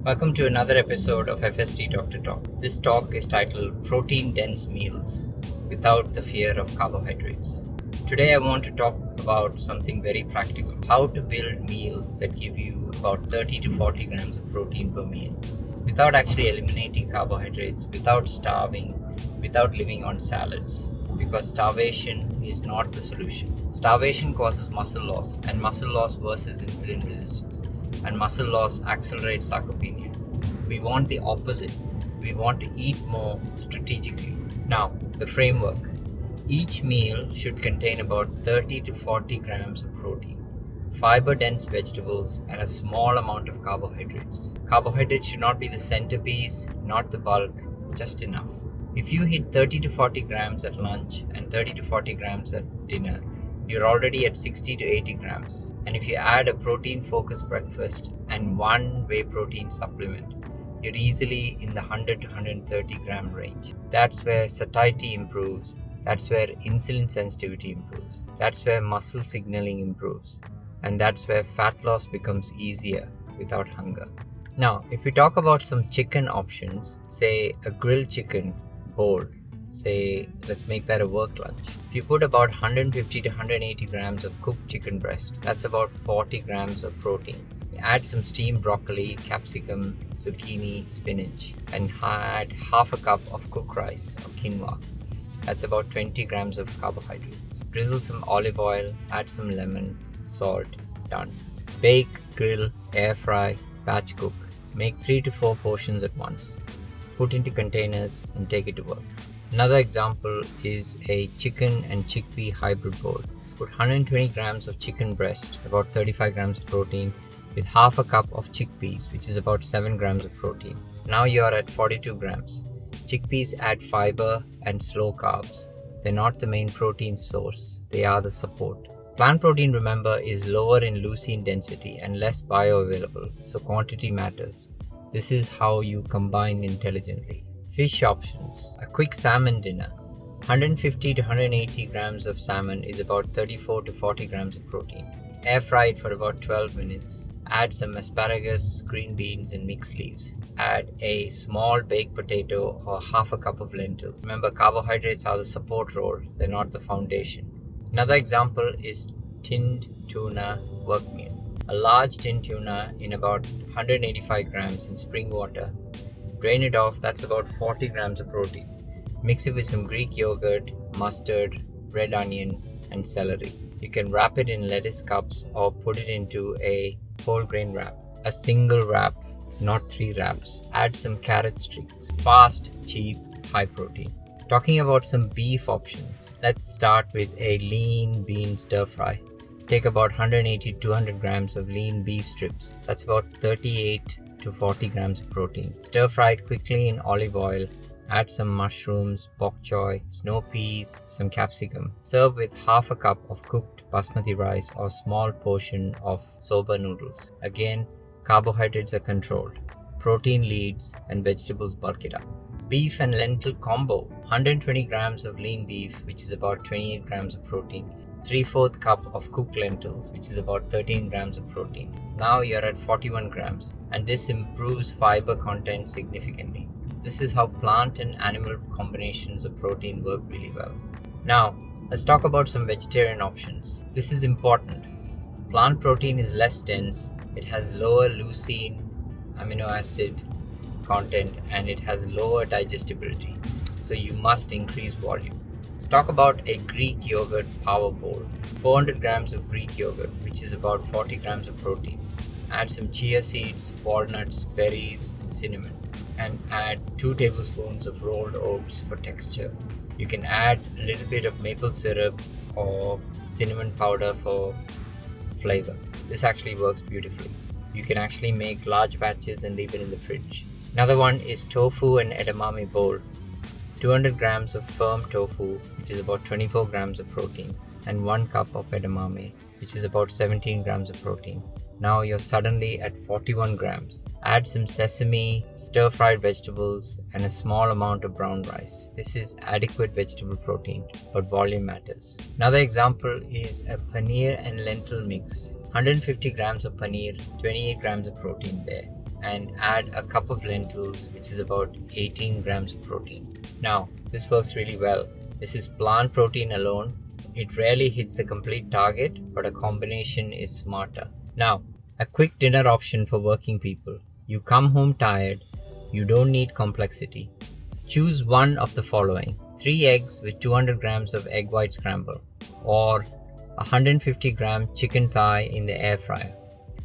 Welcome to another episode of FSD Doctor Talks. This talk is titled Protein Dense Meals Without the Fear of Carbohydrates. Today I want to talk about something very practical: how to build meals that give you about 30 to 40 grams of protein per meal without actually eliminating carbohydrates, without starving, without living on salads. Because starvation is not the solution. Starvation causes muscle loss, and muscle loss worsens insulin resistance, and muscle loss accelerates sarcopenia. We want the opposite. We want to eat more strategically. Now, the framework. Each meal should contain about 30 to 40 grams of protein, fiber-dense vegetables, and a small amount of carbohydrates. Carbohydrates should not be the centerpiece, not the bulk, just enough. If you hit 30 to 40 grams at lunch and 30 to 40 grams at dinner, you're already at 60 to 80 grams. And if you add a protein-focused breakfast and one whey protein supplement, you're easily in the 100 to 130 gram range. That's where satiety improves. That's where insulin sensitivity improves. That's where muscle signaling improves. And that's where fat loss becomes easier without hunger. Now, if we talk about some chicken options, say a grilled chicken bowl, say let's make that a work lunch. If you put about 150 to 180 grams of cooked chicken breast, that's about 40 grams of protein. Add some steamed broccoli, capsicum, zucchini, spinach, and add half a cup of cooked rice or quinoa. That's about 20 grams of carbohydrates. Drizzle some olive oil, add some lemon, salt, done. Bake, grill, air fry, batch cook. Make 3 to 4 portions at once. Put into containers and take it to work. Another example is a chicken and chickpea hybrid bowl. Put 120 grams of chicken breast, about 35 grams of protein, with half a cup of chickpeas, which is about 7 grams of protein. Now you are at 42 grams. Chickpeas add fiber and slow carbs. They're not the main protein source, they are the support. Plant protein, remember, is lower in leucine density and less bioavailable, so quantity matters. This is how you combine intelligently. Fish options. A quick salmon dinner. 150 to 180 grams of salmon is about 34 to 40 grams of protein. Air fry it for about 12 minutes. Add some asparagus, green beans, and mixed leaves. Add a small baked potato or half a cup of lentils. Remember, carbohydrates are the support role, they're not the foundation. Another example is tinned tuna work meal. A large tinned tuna in about 185 grams in spring water. Drain it off, that's about 40 grams of protein. Mix it with some Greek yogurt, mustard, red onion, and celery. You can wrap it in lettuce cups or put it into a whole grain wrap. A single wrap, not 3 wraps. Add some carrot streaks. Fast, cheap, high protein. Talking about some beef options, let's start with a lean bean stir fry. Take about 180 to 200 grams of lean beef strips. That's about 38 to 40 grams of protein. Stir fry it quickly in olive oil. Add some mushrooms, bok choy, snow peas, some capsicum. Serve with half a cup of cooked basmati rice or small portion of soba noodles. Again, carbohydrates are controlled. Protein leads and vegetables bulk it up. Beef and lentil combo. 120 grams of lean beef, which is about 28 grams of protein. 3/4 cup of cooked lentils, which is about 13 grams of protein. Now you're at 41 grams, and this improves fiber content significantly. This is how plant and animal combinations of protein work really well. Now, let's talk about some vegetarian options. This is important. Plant protein is less dense, it has lower leucine amino acid content, and it has lower digestibility. So you must increase volume. Let's talk about a Greek yogurt power bowl. 400 grams of Greek yogurt, which is about 40 grams of protein. Add some chia seeds, walnuts, berries, and cinnamon. And add 2 tablespoons of rolled oats for texture. You can add a little bit of maple syrup or cinnamon powder for flavor. This actually works beautifully. You can actually make large batches and leave it in the fridge. Another one is tofu and edamame bowl. 200 grams of firm tofu, which is about 24 grams of protein, and 1 cup of edamame, which is about 17 grams of protein. Now you're suddenly at 41 grams. Add some sesame, stir-fried vegetables, and a small amount of brown rice. This is adequate vegetable protein, but volume matters. Another example is a paneer and lentil mix. 150 grams of paneer, 28 grams of protein there, and add a cup of lentils, which is about 18 grams of protein. Now, this works really well. This is plant protein alone. It rarely hits the complete target, but a combination is smarter. Now, a quick dinner option for working people. You come home tired, you don't need complexity. Choose one of the following: 3 eggs with 200 grams of egg white scramble, or 150 gram chicken thigh in the air fryer,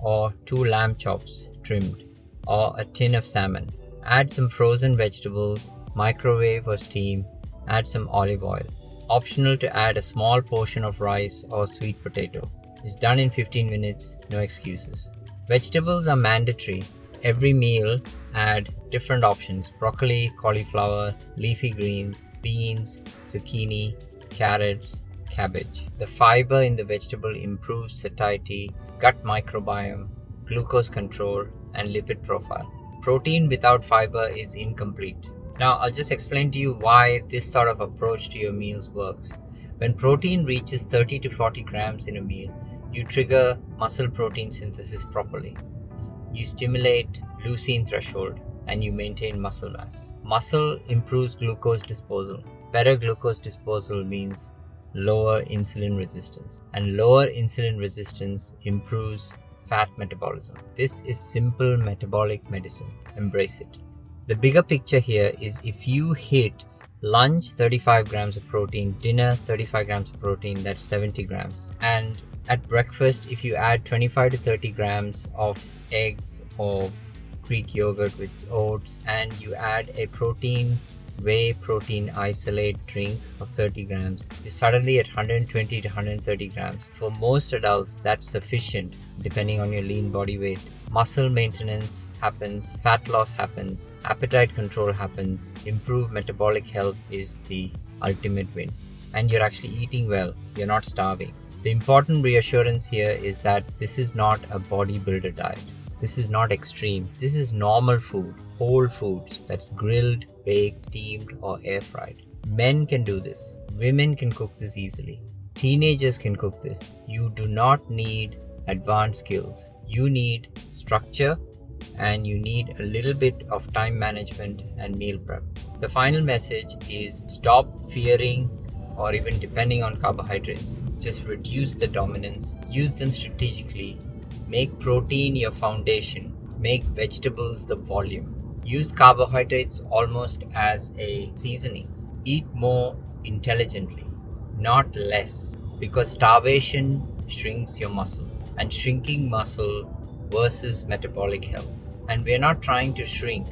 or 2 lamb chops trimmed, or a tin of salmon. Add some frozen vegetables, microwave or steam, add some olive oil. Optional to add a small portion of rice or sweet potato. It's done in 15 minutes, no excuses. Vegetables are mandatory. Every meal add different options: broccoli, cauliflower, leafy greens, beans, zucchini, carrots, cabbage. The fiber in the vegetable improves satiety, gut microbiome, glucose control, and lipid profile. Protein without fiber is incomplete. Now, I'll just explain to you why this sort of approach to your meals works. When protein reaches 30 to 40 grams in a meal, you trigger muscle protein synthesis properly. You stimulate leucine threshold and you maintain muscle mass. Muscle improves glucose disposal. Better glucose disposal means lower insulin resistance, and lower insulin resistance improves fat metabolism. This is simple metabolic medicine. Embrace it. The bigger picture here is, if you hit lunch 35 grams of protein, dinner 35 grams of protein, that's 70 grams. And at breakfast, if you add 25 to 30 grams of eggs or Greek yogurt with oats, and you add a whey protein isolate drink of 30 grams, you're suddenly at 120 to 130 grams. For most adults, that's sufficient depending on your lean body weight. Muscle maintenance happens, fat loss happens, appetite control happens, improved metabolic health is the ultimate win. And you're actually eating well, you're not starving. The important reassurance here is that this is not a bodybuilder diet. This is not extreme. This is normal food, whole foods that's grilled, baked, steamed, or air fried. Men can do this. Women can cook this easily. Teenagers can cook this. You do not need advanced skills. You need structure, and you need a little bit of time management and meal prep. The final message is, stop fearing or even depending on carbohydrates. Just reduce the dominance, use them strategically, make protein your foundation, make vegetables the volume. Use carbohydrates almost as a seasoning. Eat more intelligently, not less, because starvation shrinks your muscle, and shrinking muscle versus metabolic health. And we're not trying to shrink,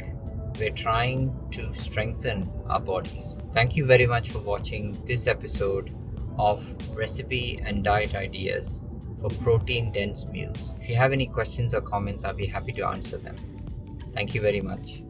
we're trying to strengthen our bodies. Thank you very much for watching this episode of Recipe and Diet Ideas for Protein Dense Meals. If you have any questions or comments, I'll be happy to answer them. Thank you very much.